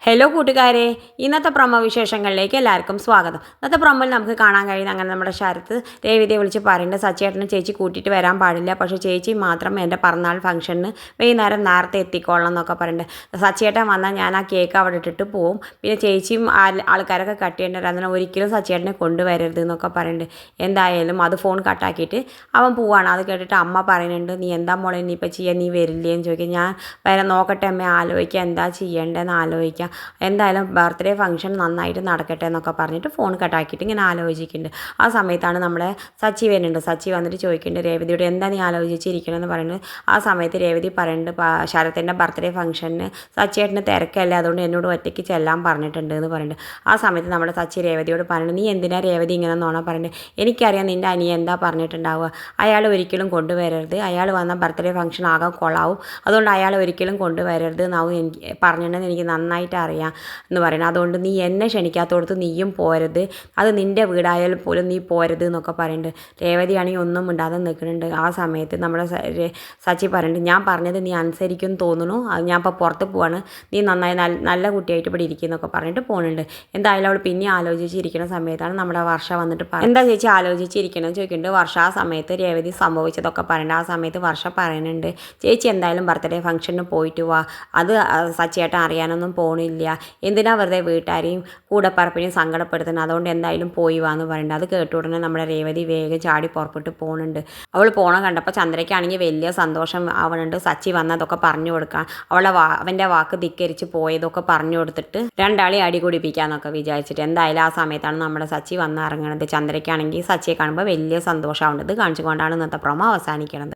Hello കൂട്ടുകാരെ, ഇന്നത്തെ promo വിശേഷങ്ങളിലേക്ക് എല്ലാവർക്കും സ്വാഗതം. ഇന്നത്തെ പ്രൊമോയിൽ നമുക്ക് കാണാൻ കഴിയുന്ന അങ്ങനെ നമ്മുടെ ശരത്ത് രേവതിയെ വിളിച്ച് പറയുന്നുണ്ട്, സച്ചേട്ടനെ ചേച്ചി കൂട്ടിയിട്ട് വരാൻ പാടില്ല, പക്ഷേ ചേച്ചി മാത്രം എൻ്റെ പിറന്നാൾ ഫംഗ്ഷന് വൈകുന്നേരം നേരത്തെ എത്തിക്കോളണം എന്നൊക്കെ പറയുന്നുണ്ട്. സച്ചേട്ടൻ വന്നാൽ ഞാൻ ആ കേക്ക് അവിടെ ഇട്ടിട്ട് പോവും, പിന്നെ ചേച്ചിയും ആൾക്കാരൊക്കെ കട്ട് ചെയ്യേണ്ടത്, അതിന് ഒരിക്കലും സച്ചേട്ടനെ കൊണ്ടുവരരുത് എന്നൊക്കെ പറയുന്നുണ്ട്. എന്തായാലും അത് ഫോൺ കട്ടാക്കിയിട്ട് അവൻ പോവാണ്. അത് കേട്ടിട്ട് അമ്മ പറയുന്നുണ്ട്, നീ എന്താ മോളെ ഇനിയിപ്പോൾ ചെയ്യാൻ, നീ വരില്ലേന്ന് ചോദിക്കുക. ഞാൻ വരാൻ നോക്കട്ടെ അമ്മ, ആലോചിക്കുക എന്താ ചെയ്യേണ്ടതെന്ന് ആലോചിക്കാം, എന്തായാലും ബർത്ത്ഡേ ഫംഗ്ഷൻ നന്നായിട്ട് നടക്കട്ടെ എന്നൊക്കെ പറഞ്ഞിട്ട് ഫോൺ കട്ടാക്കിയിട്ട് ഇങ്ങനെ ആലോചിക്കുന്നുണ്ട്. ആ സമയത്താണ് നമ്മുടെ സച്ചി വരുന്നുണ്ട്. സച്ചി വന്നിട്ട് ചോദിക്കുന്നുണ്ട് രേവതിയോട്, എന്താ നീ ആലോചിച്ചിരിക്കണമെന്ന് പറയുന്നത്. ആ സമയത്ത് രേവതി പറയുന്നുണ്ട്, ശരത്തിൻ്റെ ബർത്ത്ഡേ ഫംഗ്ഷന് സച്ചിയേട്ടന് തിരക്കല്ലേ, അതുകൊണ്ട് എന്നോട് ഒറ്റയ്ക്ക് ചെല്ലാൻ പറഞ്ഞിട്ടുണ്ട് എന്ന് പറയുന്നുണ്ട്. ആ സമയത്ത് നമ്മുടെ സച്ചി രേവതിയോട് പറയുന്നത്, നീ എന്തിനാ രേവതി ഇങ്ങനെ നോണ പറയുന്നത്, എനിക്കറിയാം നിൻ്റെ അനിയ എന്താ പറഞ്ഞിട്ടുണ്ടാവുക, അയാൾ ഒരിക്കലും കൊണ്ടുവരരുത്, അയാൾ വന്ന ബർത്ത്ഡേ ഫംഗ്ഷൻ ആകെ കൊളാവും, അതുകൊണ്ട് അയാൾ ഒരിക്കലും കൊണ്ടുവരരുത് എന്നാവും എനിക്ക് പറഞ്ഞിട്ടുണ്ടെന്ന് എനിക്ക് നന്നായിട്ട് അറിയാം എന്ന് പറയുന്നത്. അതുകൊണ്ട് നീ എന്നെ ക്ഷണിക്കാത്തോടത്ത് നീയും പോരുത്, അത് നിൻ്റെ വീടായാലും പോലും നീ പോരുത് എന്നൊക്കെ പറയുന്നുണ്ട്. രേവതിയാണെങ്കിൽ ഒന്നും മിണ്ടാതെ നിൽക്കുന്നുണ്ട്. ആ സമയത്ത് നമ്മുടെ സച്ചി പറയുന്നുണ്ട്, ഞാൻ പറഞ്ഞത് നീ അനുസരിക്കും തോന്നുന്നു, അത് ഞാൻ ഇപ്പോൾ പുറത്ത് പോവാണ്, നീ നന്നായി നല്ല കുട്ടിയായിട്ട് ഇവിടെ ഇരിക്കുന്നൊക്കെ പറഞ്ഞിട്ട് പോകുന്നുണ്ട്. എന്തായാലും അവൾ പിന്നെ ആലോചിച്ചിരിക്കുന്ന സമയത്താണ് നമ്മുടെ വർഷ വന്നിട്ട് എന്താ ചേച്ചി ആലോചിച്ചിരിക്കണമെന്ന് ചോദിക്കുന്നുണ്ട്. വർഷ ആ സമയത്ത് രേവതി സംഭവിച്ചതൊക്കെ പറയുന്നുണ്ട്. ആ സമയത്ത് വർഷ പറയുന്നുണ്ട്, ചേച്ചി എന്തായാലും ബർത്ത്ഡേ ഫംഗ്ഷന് പോയിട്ട് വാ, അത് സച്ചിയേട്ടൻ അറിയാനൊന്നും പോണില്ല, എന്തിനാ വെറുതെ വീട്ടുകാരെയും കൂടപ്പറപ്പിനെയും സങ്കടപ്പെടുത്തുന്നത്, അതുകൊണ്ട് എന്തായാലും പോയി വാന്ന് പറയുന്നുണ്ട്. അത് കേട്ട ഉടനെ നമ്മുടെ രേവതി വേഗം ചാടി പുറപ്പെട്ട് പോകുന്നുണ്ട്. അവൾ പോണ കണ്ടപ്പോൾ ചന്ദ്രയ്ക്കാണെങ്കിൽ വലിയ സന്തോഷം ആവണുണ്ട്. സച്ചി വന്നതൊക്കെ പറഞ്ഞു കൊടുക്കാൻ, അവൻ്റെ വാക്ക് ധിക്കരിച്ച് പോയതൊക്കെ പറഞ്ഞു കൊടുത്തിട്ട് രണ്ടാളി അടി കുടിപ്പിക്കാന്നൊക്കെ വിചാരിച്ചിട്ട്. എന്തായാലും ആ സമയത്താണ് നമ്മുടെ സച്ചി വന്ന് ഇറങ്ങുന്നത്. ചന്ദ്രയ്ക്കാണെങ്കിൽ സച്ചിയെ കാണുമ്പോൾ വലിയ സന്തോഷമാവുന്നത് കാണിച്ചുകൊണ്ടാണ് ഇന്നത്തെ പ്രൊമോ അവസാനിക്കുന്നത്.